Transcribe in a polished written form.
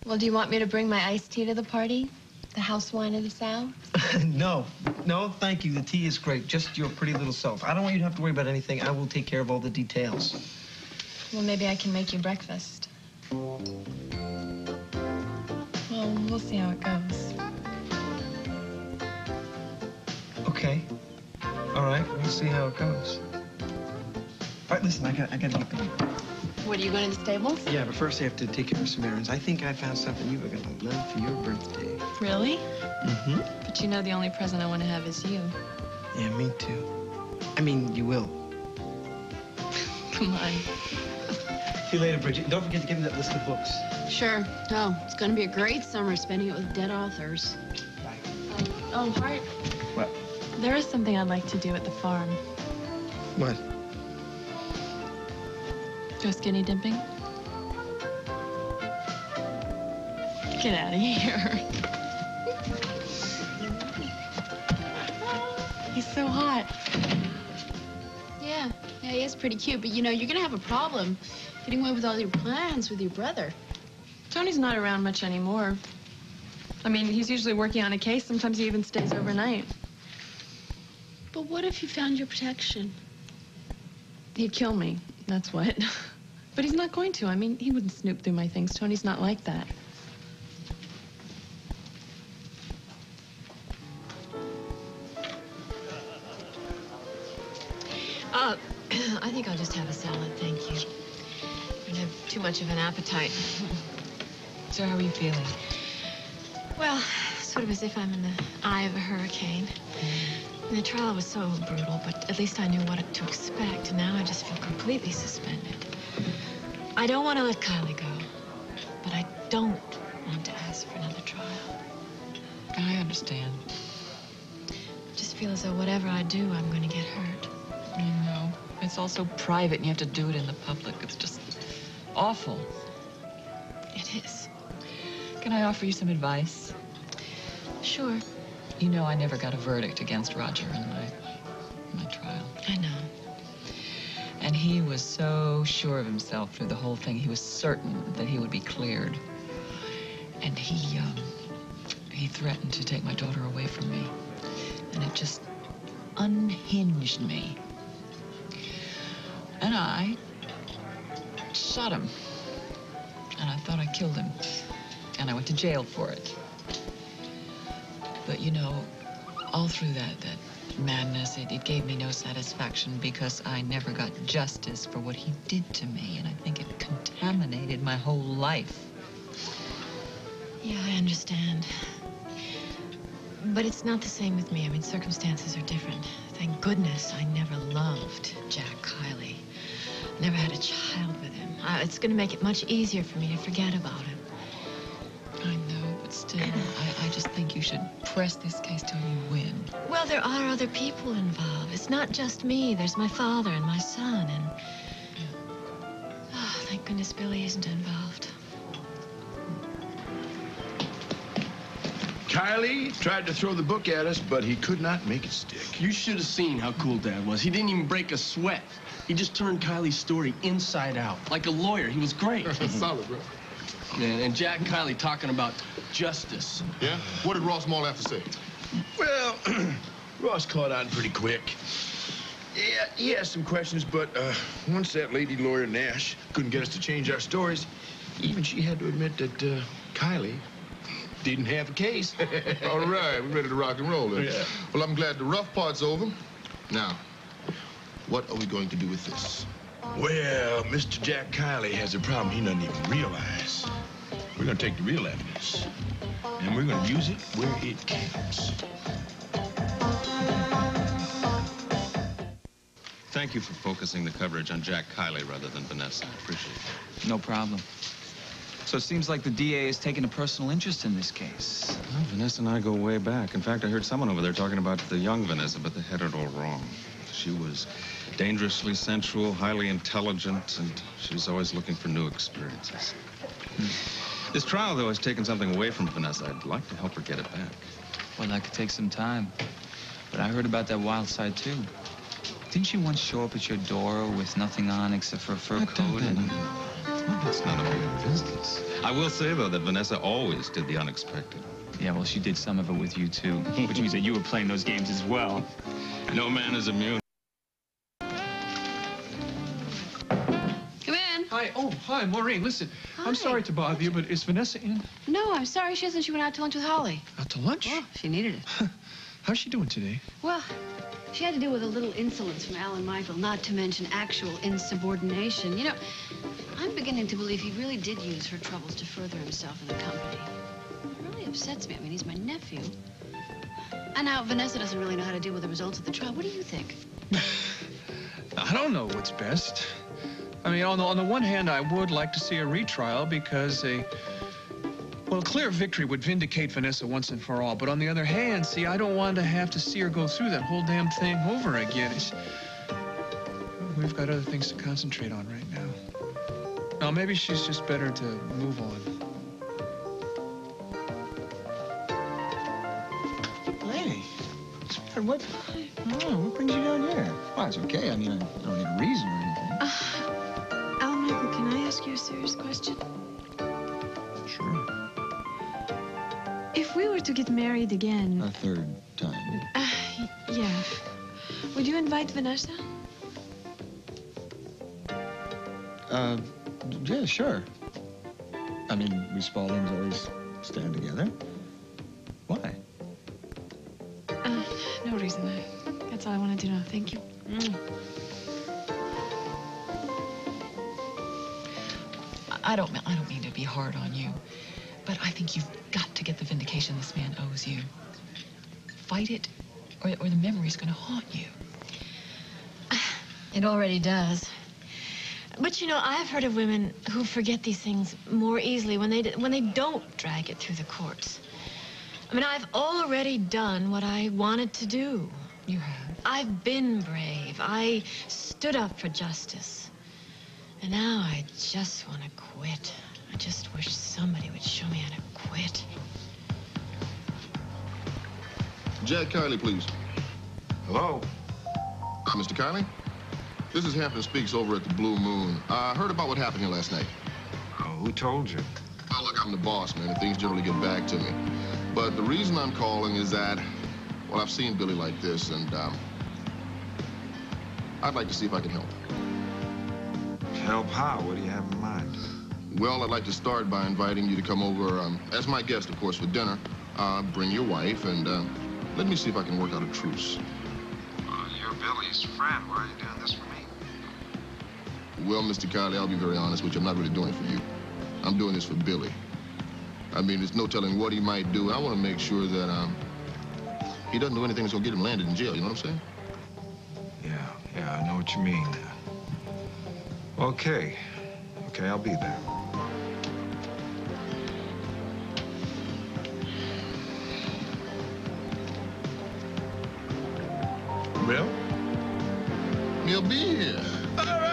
Well, do you want me to bring my iced tea to the party? The house wine of the South? No, thank you. The tea is great. Just your pretty little self. I don't want you to have to worry about anything. I will take care of all the details. Well, maybe I can make you breakfast. Well, we'll see how it goes. Okay. All right, we'll see how it goes. All right, listen, I gotta get going. What, are you going to the stables? Yeah, but first I have to take care of some errands. I think I found something you were gonna love for your birthday. Really? Mm-hmm. But you know the only present I want to have is you. Yeah, me too. I mean, you will. Come on. See you later, Bridget. Don't forget to give me that list of books. Sure. Oh, it's going to be a great summer spending it with dead authors. Bye. Oh, Hart. What? There is something I'd like to do at the farm. What? Go skinny dipping? Get out of here. He's so hot. Yeah, he is pretty cute, but you know, you're going to have a problem getting away with all your plans with your brother. Tony's not around much anymore. I mean, he's usually working on a case. Sometimes he even stays overnight. But what if he found your protection? He'd kill me, that's what. But he's not going to. I mean, he wouldn't snoop through my things. Tony's not like that. I think I'll just have a salad, thank you. I don't have too much of an appetite. So how are you feeling? Well, sort of as if I'm in the eye of a hurricane. And the trial was so brutal, but at least I knew what to expect, and now I just feel completely suspended. I don't want to let Kiley go, but I don't want to ask for another trial. I understand. I just feel as though whatever I do, I'm going to get hurt. I know. It's all so private, and you have to do it in the public. It's just awful. It is. Can I offer you some advice? Sure. You know, I never got a verdict against Roger in my trial. I know. And he was so sure of himself through the whole thing. He was certain that he would be cleared. And he threatened to take my daughter away from me. And it just unhinged me. And I shot him. And I thought I killed him. And I went to jail for it. But, you know, all through that madness, it gave me no satisfaction because I never got justice for what he did to me. And I think it contaminated my whole life. Yeah, I understand. But it's not the same with me. I mean, circumstances are different. Thank goodness I never loved Jack Kiley. Never had a child with him. It's going to make it much easier for me to forget about him. I know, but still, I just think you should press this case till you win. Well, there are other people involved. It's not just me. There's my father and my son, and... Oh, thank goodness Billy isn't involved. Kiley tried to throw the book at us, but he could not make it stick. You should have seen how cool Dad was. He didn't even break a sweat. He just turned Kiley's story inside out. Like a lawyer, he was great. Solid, bro. And Jack and Kiley talking about justice. Yeah? What did Ross Mall have to say? Well, Ross caught on pretty quick. Yeah, he asked some questions, but once that lady lawyer Nash couldn't get us to change our stories, even she had to admit that Kiley didn't have a case. All right, we're ready to rock and roll then. Yeah. Well, I'm glad the rough part's over. Now, what are we going to do with this? Well, Mr. Jack Kiley has a problem he doesn't even realize. We're going to take the real evidence, and we're going to use it where it counts. Thank you for focusing the coverage on Jack Kiley rather than Vanessa. I appreciate it. No problem. So it seems like the DA has taken a personal interest in this case. Well, Vanessa and I go way back. In fact, I heard someone over there talking about the young Vanessa, but they had it all wrong. She was dangerously sensual, highly intelligent, and she was always looking for new experiences. This trial, though, has taken something away from Vanessa. I'd like to help her get it back. Well, that could take some time. But I heard about that wild side, too. Didn't she once show up at your door with nothing on except for a fur coat and... Well, that's none of your business. I will say, though, that Vanessa always did the unexpected. Yeah, well, she did some of it with you, too. Which means that you were playing those games as well. No man is immune. Come in. Hi. Oh, hi, Maureen. Listen, Hi. I'm sorry to bother you, but is Vanessa in? No, I'm sorry she isn't. She went out to lunch with Holly. Out to lunch? Oh, she needed it. How's she doing today? Well, she had to deal with a little insolence from Alan Michael, not to mention actual insubordination. You know, I'm beginning to believe he really did use her troubles to further himself in the company. It really upsets me. I mean, he's my nephew. And now Vanessa doesn't really know how to deal with the results of the trial. What do you think? I don't know what's best. I mean, on the one hand, I would like to see a retrial because a clear victory would vindicate Vanessa once and for all. But on the other hand, see, I don't want to have to see her go through that whole damn thing over again. We've got other things to concentrate on right now. Now, maybe she's just better to move on. Lady, what brings you down here? Well, it's okay. I mean, I don't need a reason or anything. Alan Michael, can I ask you a serious question? Sure. If we were to get married again... A third time. Yeah. Would you invite Vanessa? Yeah, sure. I mean, we Spauldings always stand together. Why? No reason. That's all I wanted to know. Thank you. I don't mean to be hard on you, but I think you've got to get the vindication this man owes you. Fight it, or the memory's going to haunt you. It already does. But, you know, I've heard of women who forget these things more easily when they don't drag it through the courts. I mean, I've already done what I wanted to do. You have. I've been brave. I stood up for justice. And now I just want to quit. I just wish somebody would show me how to quit. Jack Kiley, please. Hello? Mr. Kiley? This is Hampton Speakes over at the Blue Moon. I heard about what happened here last night. Oh, who told you? Oh, look, I'm the boss, man, and things generally get back to me. But the reason I'm calling is that, well, I've seen Billy like this, and I'd like to see if I can help. Help how? What do you have in mind? Well, I'd like to start by inviting you to come over as my guest, of course, for dinner. Bring your wife, and let me see if I can work out a truce. You're Billy's friend. Why are you doing this for me? Well, Mr. Kiley, I'll be very honest with you. I'm not really doing it for you. I'm doing this for Billy. I mean, there's no telling what he might do. I want to make sure that he doesn't do anything that's going to get him landed in jail. You know what I'm saying? Yeah, I know what you mean. Okay, I'll be there. Well? He'll be here. All right.